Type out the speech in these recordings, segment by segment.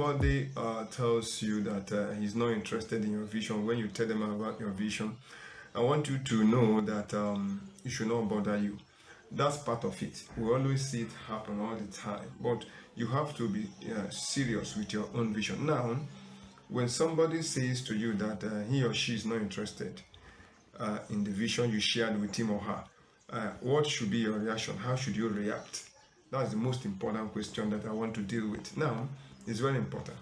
somebody tells you that he's not interested in your vision, when you tell them about your vision, I want you to know that it should not bother you. That's part of it. We always see it happen all the time, but you have to be serious with your own vision. Now, when somebody says to you that he or she is not interested in the vision you shared with him or her, what should be your reaction? How should you react? That's the most important question that I want to deal with. Now, it's very important.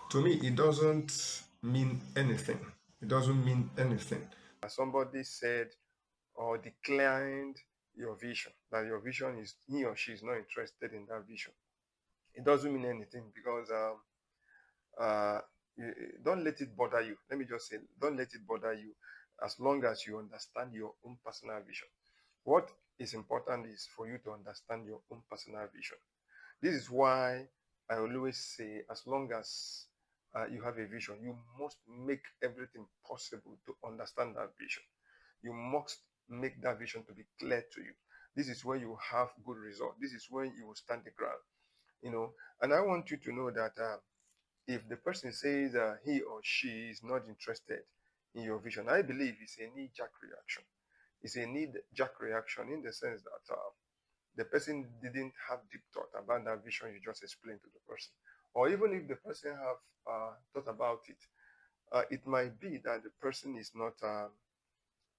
To me, it doesn't mean anything. It doesn't mean anything. Somebody said or declined your vision, that your vision is he or she is not interested in that vision. It doesn't mean anything because uh, don't let it bother you. Let me just say, don't let it bother you as long as you understand your own personal vision. What is important is for you to understand your own personal vision. This is why I always say, as long as you have a vision, you must make everything possible to understand that vision. You must make that vision to be clear to you. This is where you have good result. This is where you will stand the ground. And I want you to know that if the person says he or she is not interested in your vision, I believe it's a knee-jerk reaction. It's a knee-jerk reaction in the sense that the person didn't have deep thought about that vision you just explained to the person. Or even if the person have thought about it, it might be that the person is not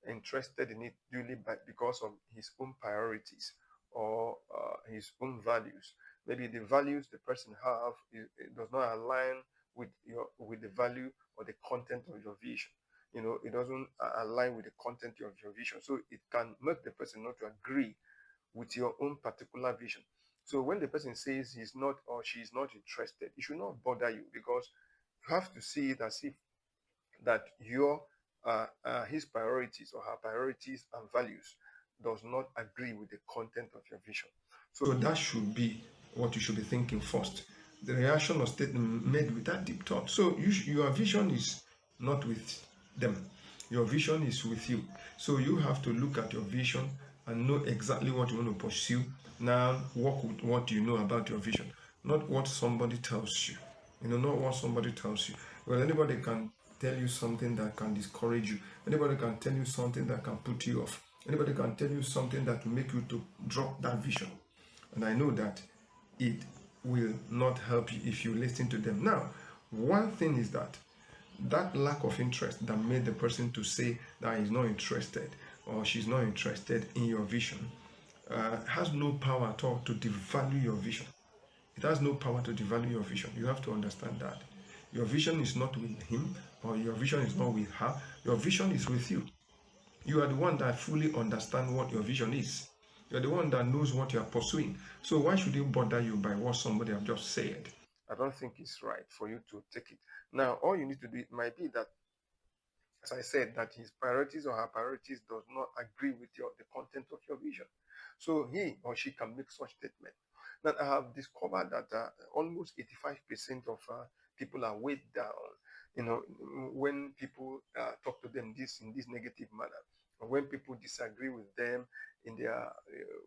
interested in it duly because of his own priorities or his own values. Maybe the values the person have it does not align with the value or the content of your vision. It doesn't align with the content of your vision, so it can make the person not to agree with your own particular vision. So when the person says he's not or she's not interested, it should not bother you, because you have to see it as if that your his priorities or her priorities and values does not agree with the content of your vision. So that should be what you should be thinking first. The reaction or statement made with that deep thought. So your vision is not with them. Your vision is with you. So you have to look at your vision and know exactly what you want to pursue. Now, work with what you know about your vision, not what somebody tells you. Not what somebody tells you. Well, anybody can tell you something that can discourage you. Anybody can tell you something that can put you off. Anybody can tell you something that will make you to drop that vision. And I know that it will not help you if you listen to them. Now, one thing is that lack of interest that made the person to say that he's not interested or she's not interested in your vision has no power at all to devalue your vision. It has no power to devalue your vision. You have to understand that. Your vision is not with him or your vision is not with her. Your vision is with you. You are the one that fully understands what your vision is. You're the one that knows what you are pursuing. So why should it bother you by what somebody have just said? I don't think it's right for you to take it. Now, all you need to do, it might be that, as I said, that his priorities or her priorities does not agree with the content of your vision. So he or she can make such statement. Now, I have discovered that almost 85% of people are weighed down, when people talk to them in this negative manner, or when people disagree with them in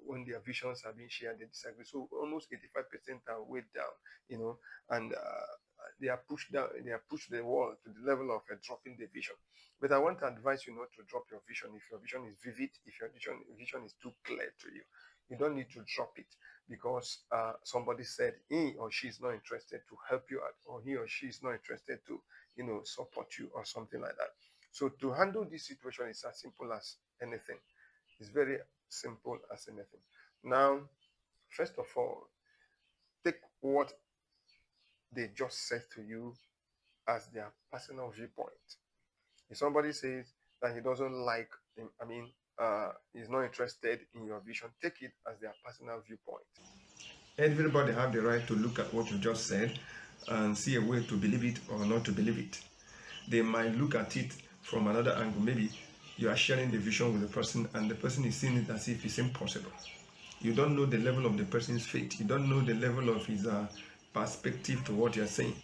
when their visions are being shared, they disagree. So almost 85% are weighed down, and they are pushed down, they are pushed the wall to the level of dropping the vision. But I want to advise you not to drop your vision. If your vision is vivid, if your vision is too clear to you, you don't need to drop it because somebody said he or she is not interested to help you out, or he or she is not interested to, support you or something like that. So to handle this situation is as simple as anything. It's very simple as anything. Now, first of all, take what they just said to you as their personal viewpoint. If somebody says that he doesn't like, he's not interested in your vision, take it as their personal viewpoint. Everybody have the right to look at what you just said and see a way to believe it or not to believe it. They might look at it from another angle. Maybe you are sharing the vision with the person and the person is seeing it as if it's impossible. You don't know the level of the person's faith. You don't know the level of his perspective to what you're saying.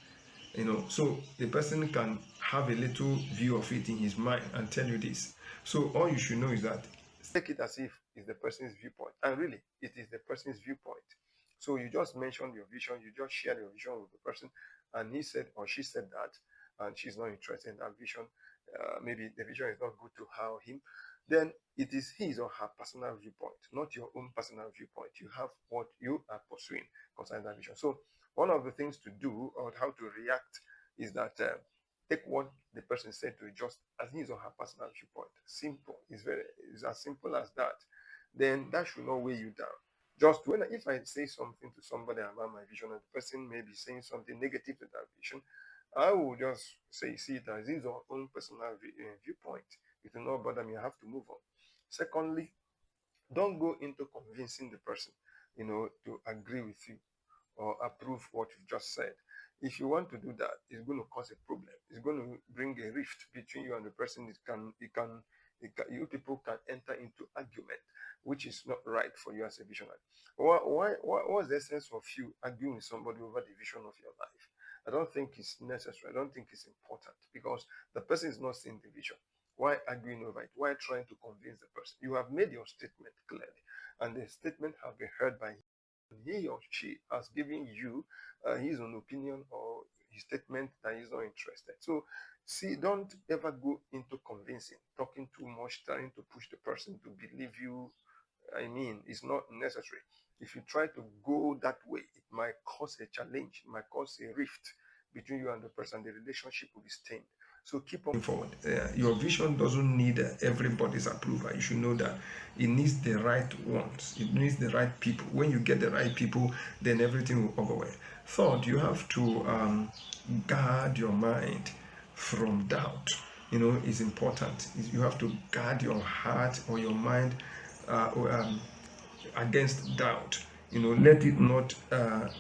So the person can have a little view of it in his mind and tell you this. So all you should know is that take it as if it's the person's viewpoint, and really it is the person's viewpoint. So you just mentioned your vision, you just shared your vision with the person, and he said or she said that, and she's not interested in that vision, maybe the vision is not good to her or him, then it is his or her personal viewpoint, not your own personal viewpoint. You have what you are pursuing concerning that vision. So one of the things to do or how to react is that take what the person said to just as his or her personal viewpoint. Simple. It's as simple as that. Then that should not weigh you down. Just when if I say something to somebody about my vision and the person may be saying something negative to that vision, I will just say, see it as his or own personal viewpoint. It will not bother me. I have to move on. Secondly, don't go into convincing the person, to agree with you or approve what you just said. If you want to do that, it's going to cause a problem. It's going to bring a rift between you and the person. You people can enter into argument, which is not right for you as a visionary. What's the essence of you arguing with somebody over the vision of your life? I don't think it's necessary. I don't think it's important because the person is not seeing the vision. Why arguing over it? Why trying to convince the person? You have made your statement clearly, and the statement has been heard by him. He or she has given you his own opinion or his statement that he's not interested. So, see, don't ever go into convincing, talking too much, trying to push the person to believe you. I mean, it's not necessary. If you try to go that way, it might cause a challenge, it might cause a rift between you and the person. The relationship will be stained. So keep on forward. Your vision doesn't need everybody's approval. You should know that it needs the right ones. It needs the right people. When you get the right people, then everything will overwhelm. Third, you have to guard your mind from doubt. It's important. You have to guard your heart or your mind against doubt. Let it not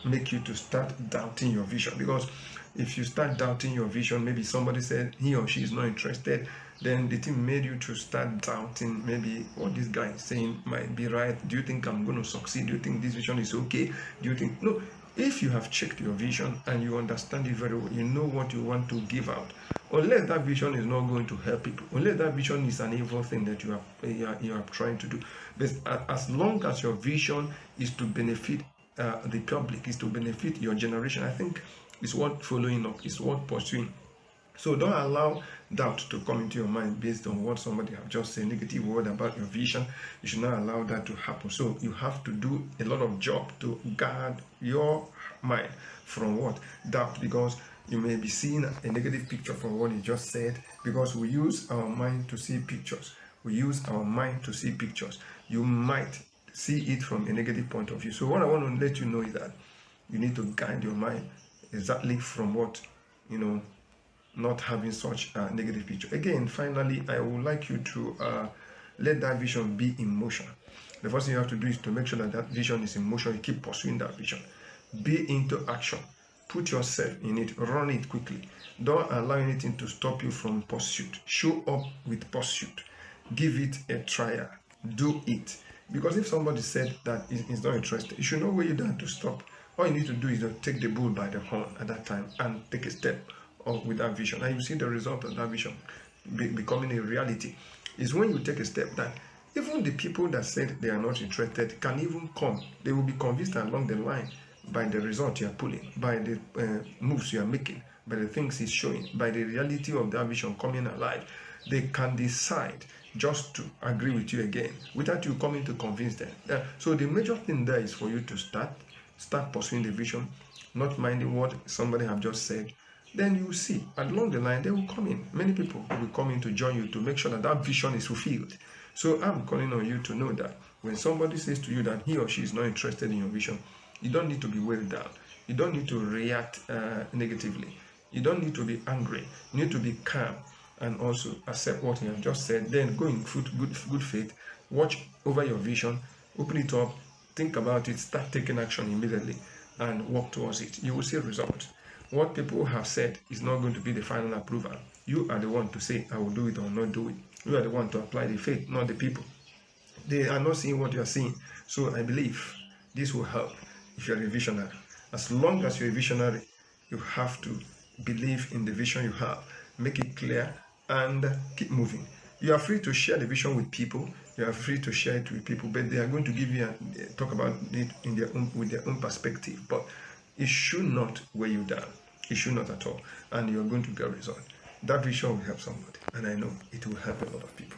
make you to start doubting your vision, because if you start doubting your vision, maybe somebody said he or she is not interested, then the thing made you to start doubting maybe what this guy is saying might be right. Do you think I'm going to succeed? Do you think this vision is okay? Do you think no? If you have checked your vision and you understand it very well, you know what you want to give out. Unless that vision is not going to help people, unless that vision is an evil thing that you are trying to do. But as long as your vision is to benefit the public, is to benefit your generation, I think it's worth following up, it's worth pursuing. So don't allow doubt to come into your mind based on what somebody have just said, negative word about your vision. You should not allow that to happen. So you have to do a lot of job to guard your mind from what? Doubt, because you may be seeing a negative picture from what he just said, because we use our mind to see pictures. We use our mind to see pictures. You might see it from a negative point of view. So what I want to let you know is that you need to guide your mind exactly from what, not having such a negative picture. Again, finally, I would like you to let that vision be in motion. The first thing you have to do is to make sure that that vision is in motion. You keep pursuing that vision. Be into action. Put yourself in it. Run it quickly. Don't allow anything to stop you from pursuit. Show up with pursuit. Give it a trial. Do it. Because if somebody said that is not interested, you should not weigh you down to stop. All you need to do is to take the bull by the horn at that time and take a step with that vision, and you see the result of that vision becoming a reality. Is when you take a step that even the people that said they are not interested can even come. They will be convinced along the line by the result you are pulling, by the moves you are making, by the things it's showing, by the reality of that vision coming alive. They can decide just to agree with you again without you coming to convince them. So the major thing there is for you to start pursuing the vision, not minding what somebody have just said. Then you will see along the line they will come in. Many people will come in to join you to make sure that that vision is fulfilled. So I'm calling on you to know that when somebody says to you that he or she is not interested in your vision, you don't need to be weighed down. You don't need to react negatively. You don't need to be angry. You need to be calm and also accept what you have just said. Then go in good faith. Watch over your vision. Open it up. Think about it. Start taking action immediately and work towards it. You will see results. What people have said is not going to be the final approval. You are the one to say, I will do it or not do it. You are the one to apply the faith, not the people. They are not seeing what you are seeing. So I believe this will help if you're a visionary. As long as you're a visionary, you have to believe in the vision you have. Make it clear and keep moving. You are free to share the vision with people. You are free to share it with people, but they are going to give you talk about it in with their own perspective. But it should not weigh you down. It should not at all. And you're going to get a result. That vision will help somebody. And I know it will help a lot of people.